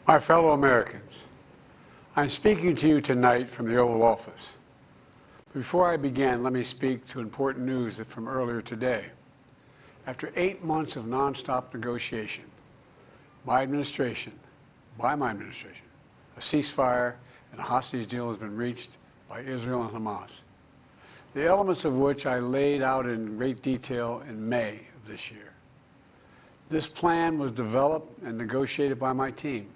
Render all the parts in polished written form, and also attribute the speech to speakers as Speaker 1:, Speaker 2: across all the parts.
Speaker 1: My fellow Americans, I'm speaking to you tonight from the Oval Office. Before I begin, let me speak to important news from earlier today. After 8 months of nonstop negotiation, by my administration, a ceasefire and a hostage deal has been reached by Israel and Hamas, the elements of which I laid out in great detail in May of this year. This plan was developed and negotiated by my team,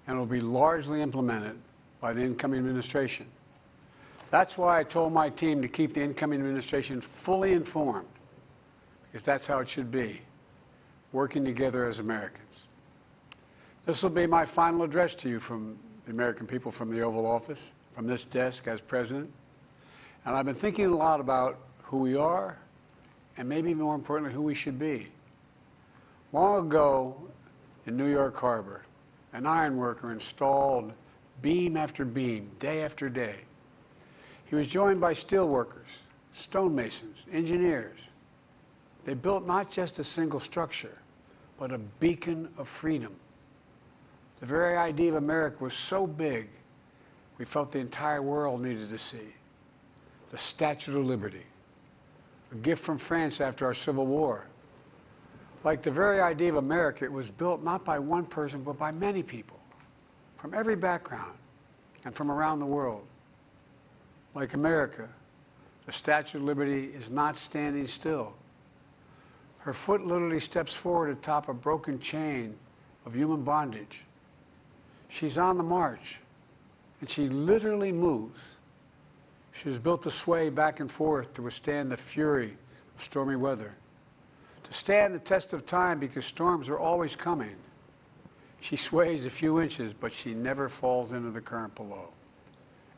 Speaker 1: and will be largely implemented by the incoming administration. That's why I told my team to keep the incoming administration fully informed, because that's how it should be, working together as Americans. This will be my final address to you from the American people from the Oval Office, from this desk as president. And I've been thinking a lot about who we are, and maybe more importantly, who we should be. Long ago in New York Harbor, an iron worker installed beam after beam, day after day. He was joined by steel workers, stonemasons, engineers. They built not just a single structure, but a beacon of freedom. The very idea of America was so big, we felt the entire world needed to see. The Statue of Liberty, a gift from France after our Civil War. Like the very idea of America, it was built not by one person, but by many people, from every background and from around the world. Like America, the Statue of Liberty is not standing still. Her foot literally steps forward atop a broken chain of human bondage. She's on the march, and she literally moves. She was built to sway back and forth to withstand the fury of stormy weather, to stand the test of time because storms are always coming. She sways a few inches, but she never falls into the current below.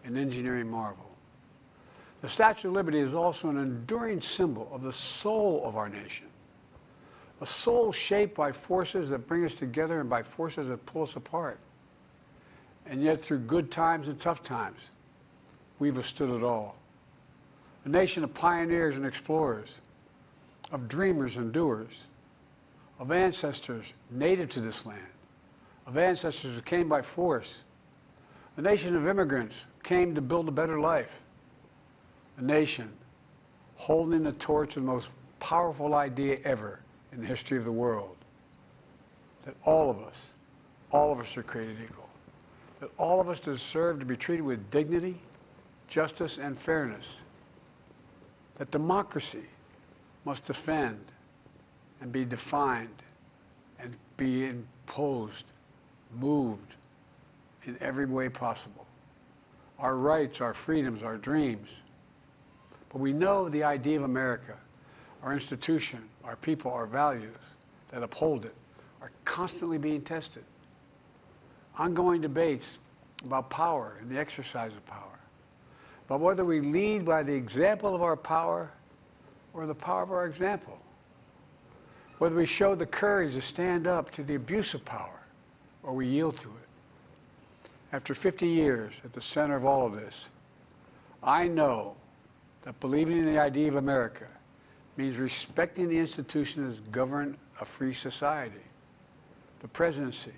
Speaker 1: An engineering marvel. The Statue of Liberty is also an enduring symbol of the soul of our nation. A soul shaped by forces that bring us together and by forces that pull us apart. And yet through good times and tough times, we've withstood it all. A nation of pioneers and explorers, of dreamers and doers, of ancestors native to this land, of ancestors who came by force, a nation of immigrants who came to build a better life, a nation holding the torch of the most powerful idea ever in the history of the world, that all of us are created equal, that all of us deserve to be treated with dignity, justice, and fairness, that democracy must defend and be defined and be imposed, moved in every way possible. Our rights, our freedoms, our dreams. But we know the idea of America, our institution, our people, our values that uphold it are constantly being tested. Ongoing debates about power and the exercise of power, but whether we lead by the example of our power or the power of our example, whether we show the courage to stand up to the abuse of power or we yield to it. After 50 years at the center of all of this, I know that believing in the idea of America means respecting the institutions that govern a free society, the presidency,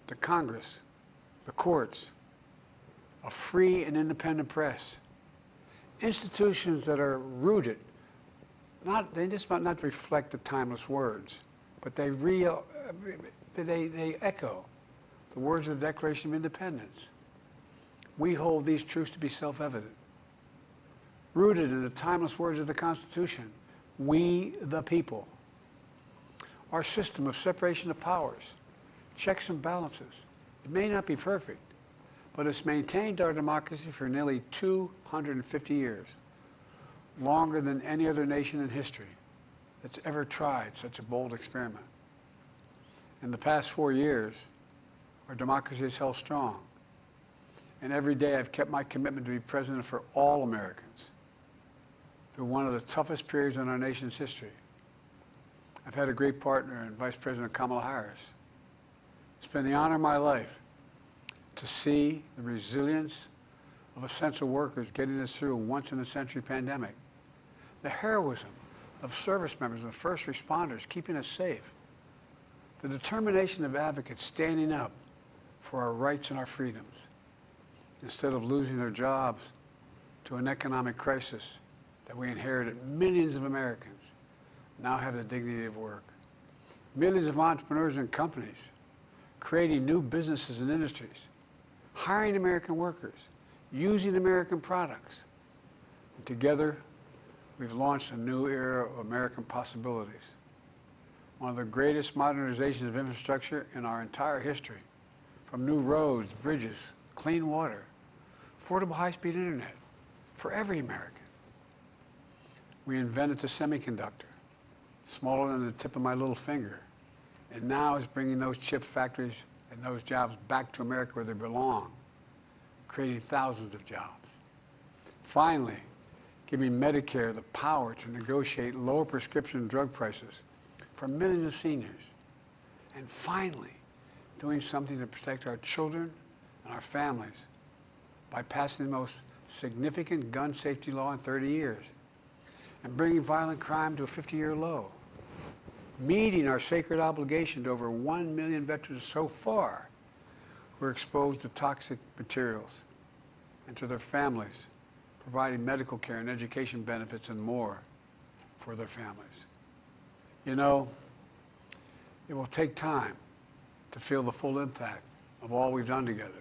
Speaker 1: the Congress, the courts, a free and independent press, institutions that are rooted, they just might not reflect the timeless words, but they echo the words of the Declaration of Independence. We hold these truths to be self-evident. Rooted in the timeless words of the Constitution, we the people. Our system of separation of powers, checks and balances. It may not be perfect, but it's maintained our democracy for nearly 250 years, longer than any other nation in history that's ever tried such a bold experiment. In the past 4 years, our democracy has held strong. And every day I've kept my commitment to be president for all Americans through one of the toughest periods in our nation's history. I've had a great partner in Vice President Kamala Harris. It's been the honor of my life to see the resilience of essential workers getting us through a once-in-a-century pandemic, the heroism of service members and first responders keeping us safe, the determination of advocates standing up for our rights and our freedoms, instead of losing their jobs to an economic crisis that we inherited. Millions of Americans now have the dignity of work. Millions of entrepreneurs and companies creating new businesses and industries, hiring American workers, using American products. And together, we've launched a new era of American possibilities. One of the greatest modernizations of infrastructure in our entire history, from new roads, bridges, clean water, affordable high-speed internet for every American. We invented the semiconductor, smaller than the tip of my little finger, and now is bringing those chip factories and those jobs back to America where they belong, creating thousands of jobs. Finally, giving Medicare the power to negotiate lower prescription drug prices for millions of seniors. And finally, doing something to protect our children and our families by passing the most significant gun safety law in 30 years and bringing violent crime to a 50-year low, meeting our sacred obligation to over 1 million veterans so far who are exposed to toxic materials, and to their families, providing medical care and education benefits and more for their families. You know, it will take time to feel the full impact of all we've done together.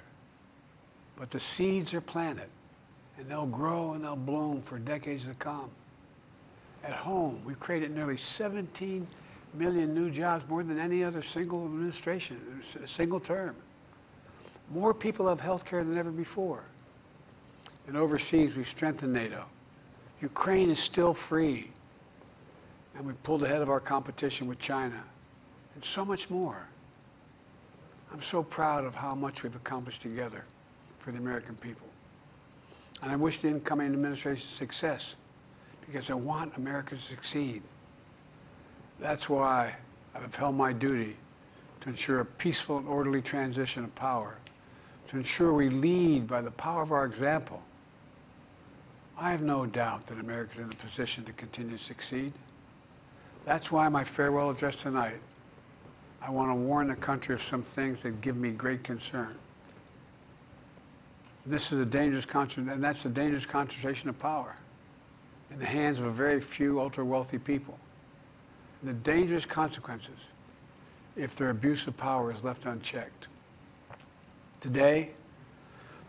Speaker 1: But the seeds are planted, and they'll grow and they'll bloom for decades to come. At home, we've created nearly 17 million new jobs, more than any other single administration, a single term. More people have health care than ever before. And overseas, we've strengthened NATO. Ukraine is still free. And we pulled ahead of our competition with China. And so much more. I'm so proud of how much we've accomplished together for the American people. And I wish the incoming administration success, because I want America to succeed. That's why I've upheld my duty to ensure a peaceful and orderly transition of power, to ensure we lead by the power of our example. I have no doubt that America is in a position to continue to succeed. That's why my farewell address tonight, I want to warn the country of some things that give me great concern. This is a dangerous and that's a dangerous concentration of power in the hands of a very few ultra-wealthy people. And the dangerous consequences if their abuse of power is left unchecked. Today,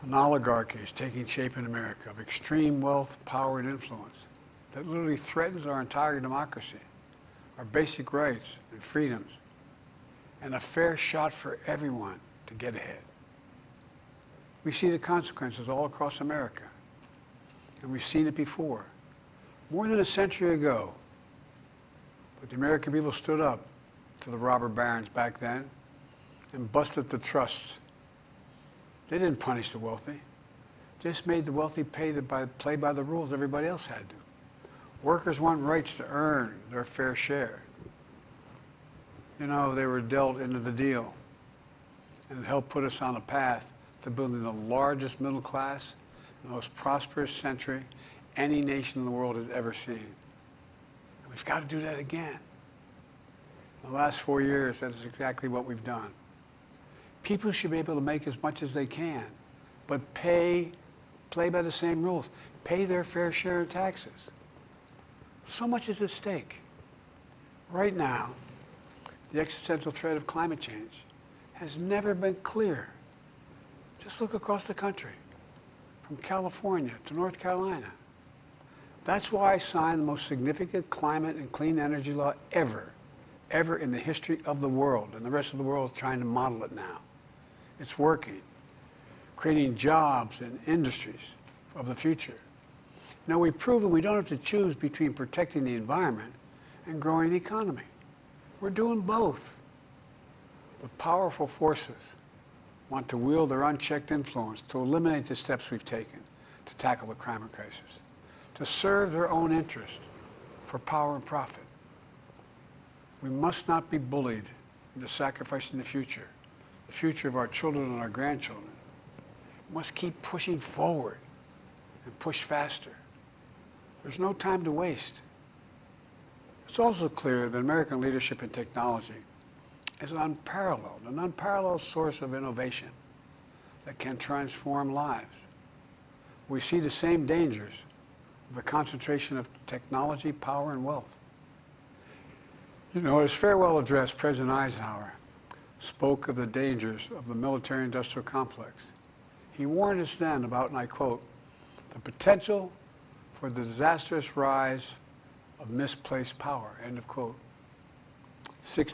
Speaker 1: an oligarchy is taking shape in America of extreme wealth, power, and influence that literally threatens our entire democracy, our basic rights and freedoms, and a fair shot for everyone to get ahead. We see the consequences all across America, and we've seen it before. More than a century ago, but the American people stood up to the robber barons back then and busted the trusts. They didn't punish the wealthy. Just made the wealthy play by the rules everybody else had to. Workers want rights to earn their fair share. You know, they were dealt into the deal, and it helped put us on a path to building the largest middle class, the most prosperous century any nation in the world has ever seen. And we've got to do that again. In the last 4 years, that's exactly what we've done. People should be able to make as much as they can, but play by the same rules. Pay their fair share of taxes. So much is at stake. Right now, the existential threat of climate change has never been clearer. Just look across the country, from California to North Carolina. That's why I signed the most significant climate and clean energy law ever in the history of the world, and the rest of the world is trying to model it now. It's working, creating jobs and industries of the future. Now, we've proven we don't have to choose between protecting the environment and growing the economy. We're doing both. But powerful forces want to wield their unchecked influence to eliminate the steps we've taken to tackle the climate crisis, to serve their own interest for power and profit. We must not be bullied into sacrificing the future of our children and our grandchildren. We must keep pushing forward and push faster. There's no time to waste. It's also clear that American leadership in technology is an unparalleled source of innovation that can transform lives. We see the same dangers of the concentration of technology, power, and wealth. You know, his farewell address, President Eisenhower spoke of the dangers of the military-industrial complex. He warned us then about, and I quote, the potential for the disastrous rise of misplaced power, end of quote. 6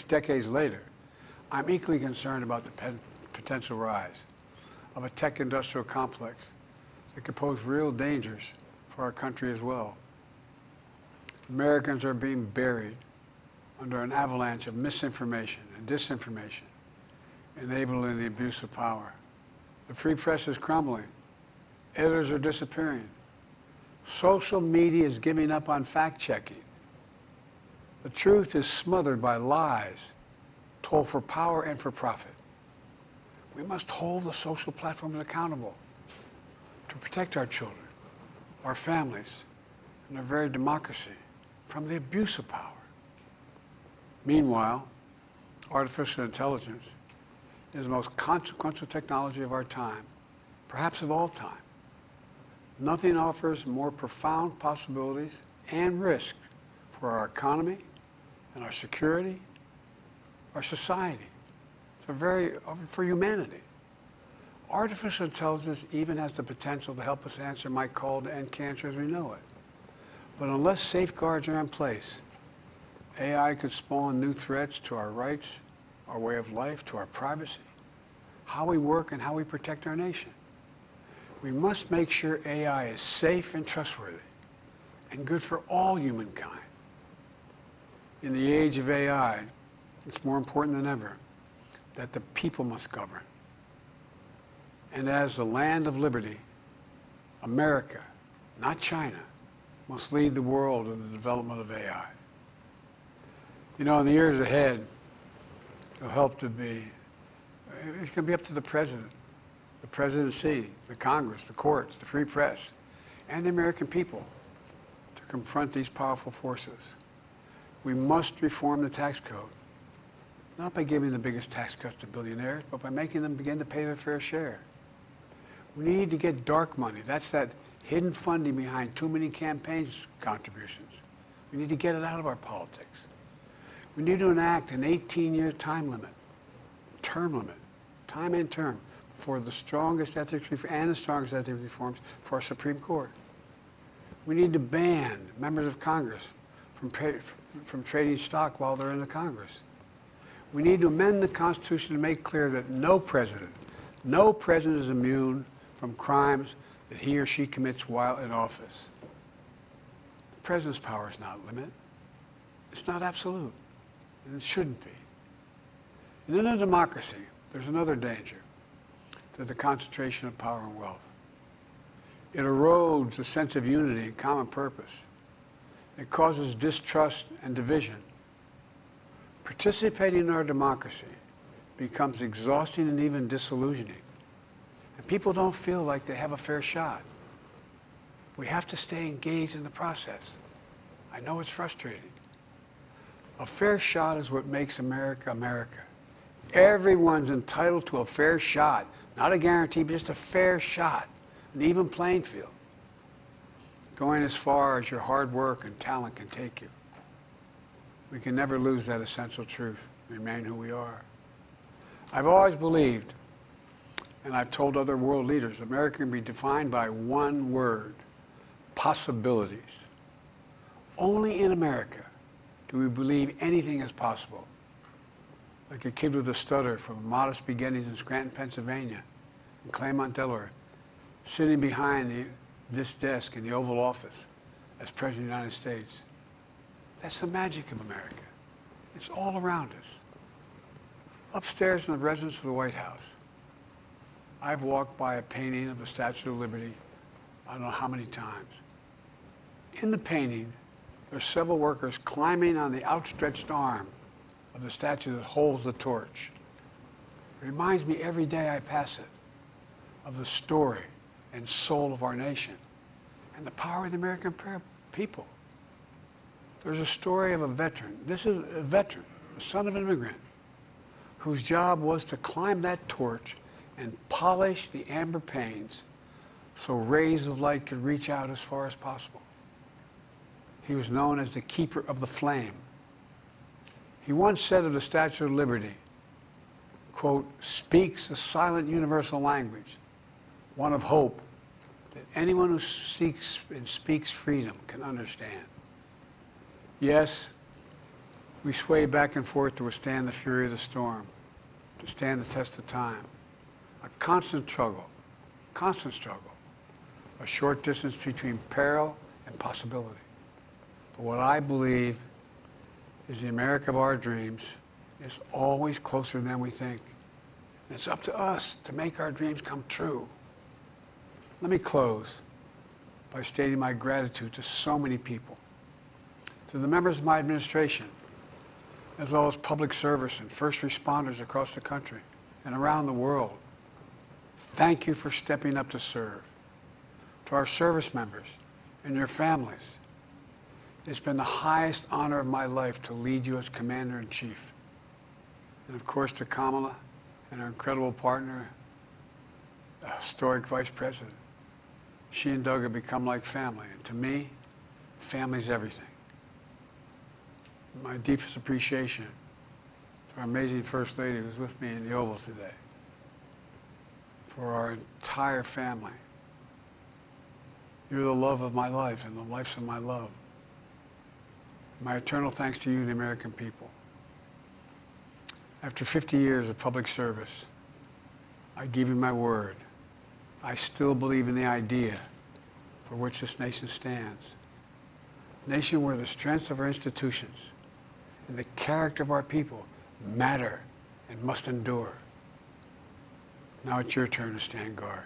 Speaker 1: decades later, I'm equally concerned about the potential rise of a tech-industrial complex that could pose real dangers for our country as well. Americans are being buried under an avalanche of misinformation and disinformation, enabling the abuse of power. The free press is crumbling. Editors are disappearing. Social media is giving up on fact-checking. The truth is smothered by lies told for power and for profit. We must hold the social platforms accountable to protect our children, our families, and our very democracy from the abuse of power. Meanwhile, artificial intelligence is the most consequential technology of our time, perhaps of all time. Nothing offers more profound possibilities and risk for our economy and our security, our society, for humanity. Artificial intelligence even has the potential to help us answer my call to end cancer as we know it. But unless safeguards are in place, AI could spawn new threats to our rights, our way of life, to our privacy, how we work and how we protect our nation. We must make sure AI is safe and trustworthy and good for all humankind. In the age of AI, it's more important than ever that the people must govern. And as the land of liberty, America, not China, must lead the world in the development of AI. You know, in the years ahead, it's going to be up to the president, the presidency, the Congress, the courts, the free press, and the American people to confront these powerful forces. We must reform the tax code, not by giving the biggest tax cuts to billionaires, but by making them begin to pay their fair share. We need to get dark money. That's that hidden funding behind too many campaigns contributions. We need to get it out of our politics. We need to enact an 18-year time limit, time and term, for the strongest ethics reforms for our Supreme Court. We need to ban members of Congress from trading stock while they're in the Congress. We need to amend the Constitution to make clear that no president is immune from crimes that he or she commits while in office. The president's power is not limited. It's not absolute, and it shouldn't be. And in a democracy, there's another danger to the concentration of power and wealth. It erodes a sense of unity and common purpose. It causes distrust and division. Participating in our democracy becomes exhausting and even disillusioning. And people don't feel like they have a fair shot. We have to stay engaged in the process. I know it's frustrating. A fair shot is what makes America, America. Everyone's entitled to a fair shot. Not a guarantee, but just a fair shot. An even playing field. Going as far as your hard work and talent can take you. We can never lose that essential truth, remain who we are. I've always believed, and I've told other world leaders, America can be defined by one word: possibilities. Only in America do we believe anything is possible. Like a kid with a stutter from modest beginnings in Scranton, Pennsylvania, and Claremont, Delaware, sitting behind this desk in the Oval Office as President of the United States. That's the magic of America. It's all around us. Upstairs in the residence of the White House, I've walked by a painting of the Statue of Liberty I don't know how many times. In the painting, there's several workers climbing on the outstretched arm of the statue that holds the torch. It reminds me every day I pass it of the story and soul of our nation and the power of the American people. There's a story of a veteran. This is a veteran, the son of an immigrant, whose job was to climb that torch and polish the amber panes so rays of light could reach out as far as possible. He was known as the keeper of the flame. He once said of the Statue of Liberty, quote, "speaks a silent universal language, one of hope that anyone who seeks and speaks freedom can understand." Yes, we sway back and forth to withstand the fury of the storm, to stand the test of time. A constant struggle, a short distance between peril and possibility. But what I believe is the America of our dreams is always closer than we think. And it's up to us to make our dreams come true. Let me close by stating my gratitude to so many people, to the members of my administration, as well as public service and first responders across the country and around the world. Thank you for stepping up to serve. To our service members and your families, it's been the highest honor of my life to lead you as Commander-in-Chief. And of course to Kamala and her incredible partner, the historic Vice President. She and Doug have become like family, and to me, family's everything. My deepest appreciation to our amazing First Lady who's with me in the Oval today, for our entire family. You're the love of my life and the lives of my love. My eternal thanks to you, the American people. After 50 years of public service, I give you my word. I still believe in the idea for which this nation stands. A nation where the strength of our institutions and the character of our people matter and must endure. Now it's your turn to stand guard.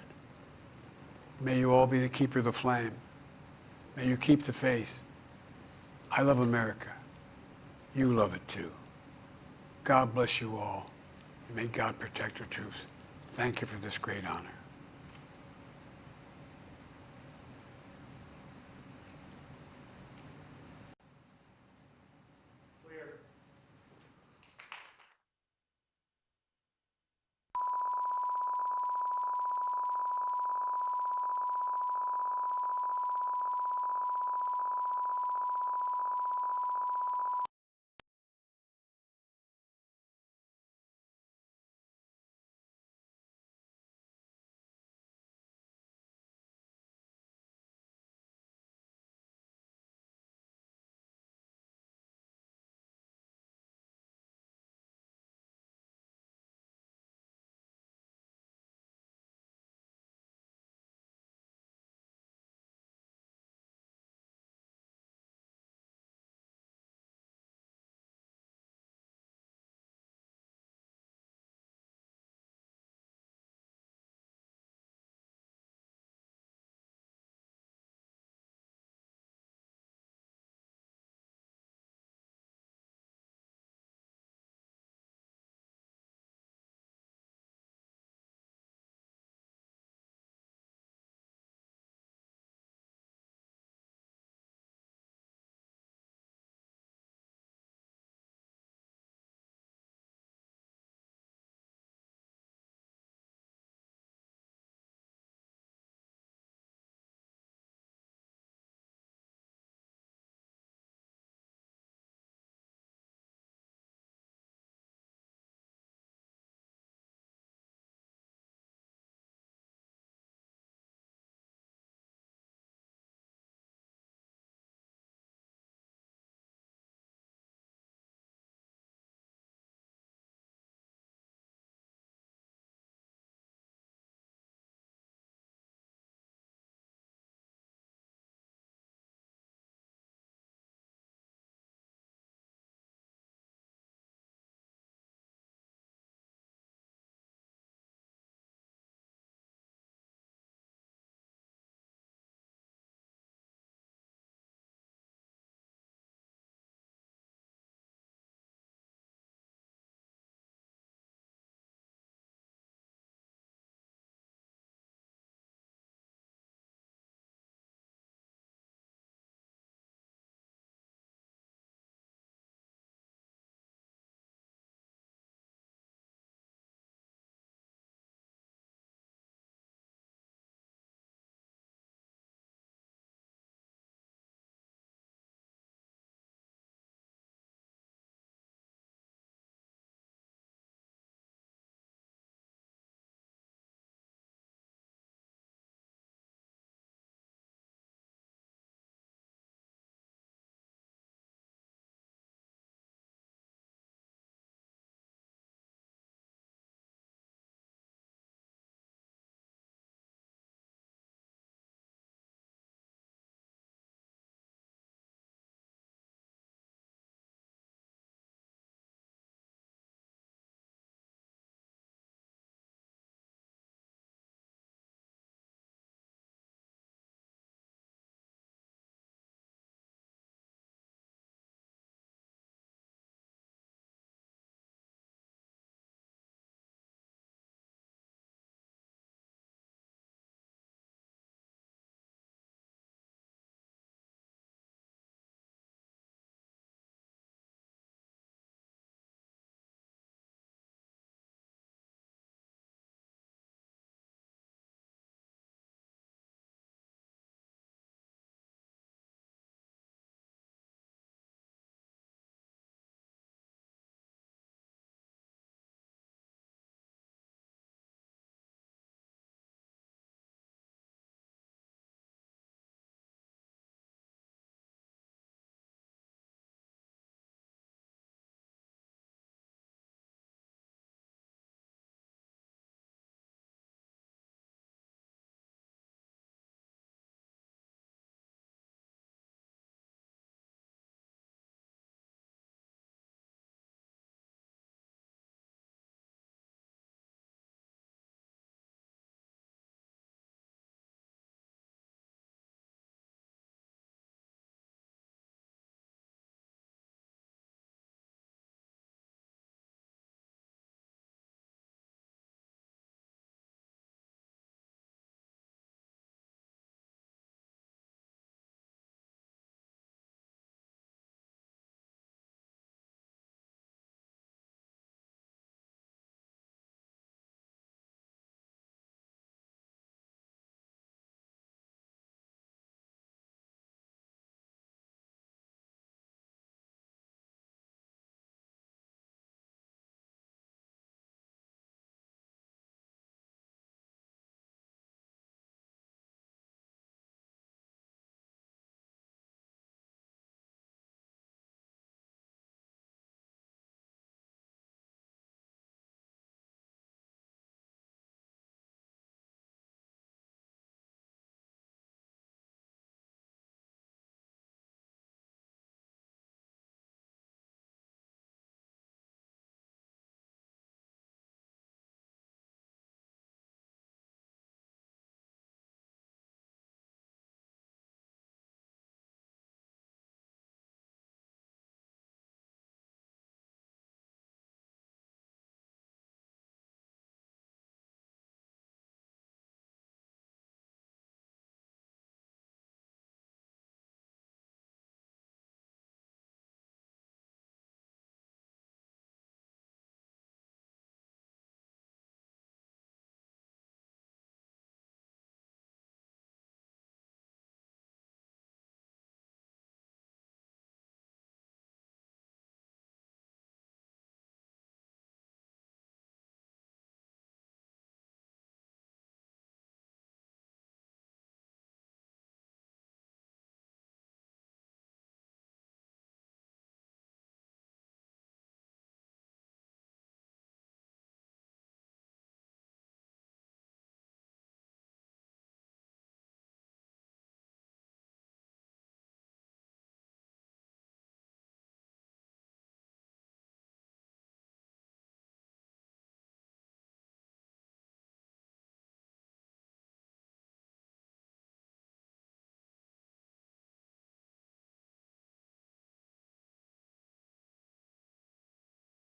Speaker 1: May you all be the keeper of the flame. May you keep the faith. I love America. You love it too. God bless you all, and may God protect our troops. Thank you for this great honor.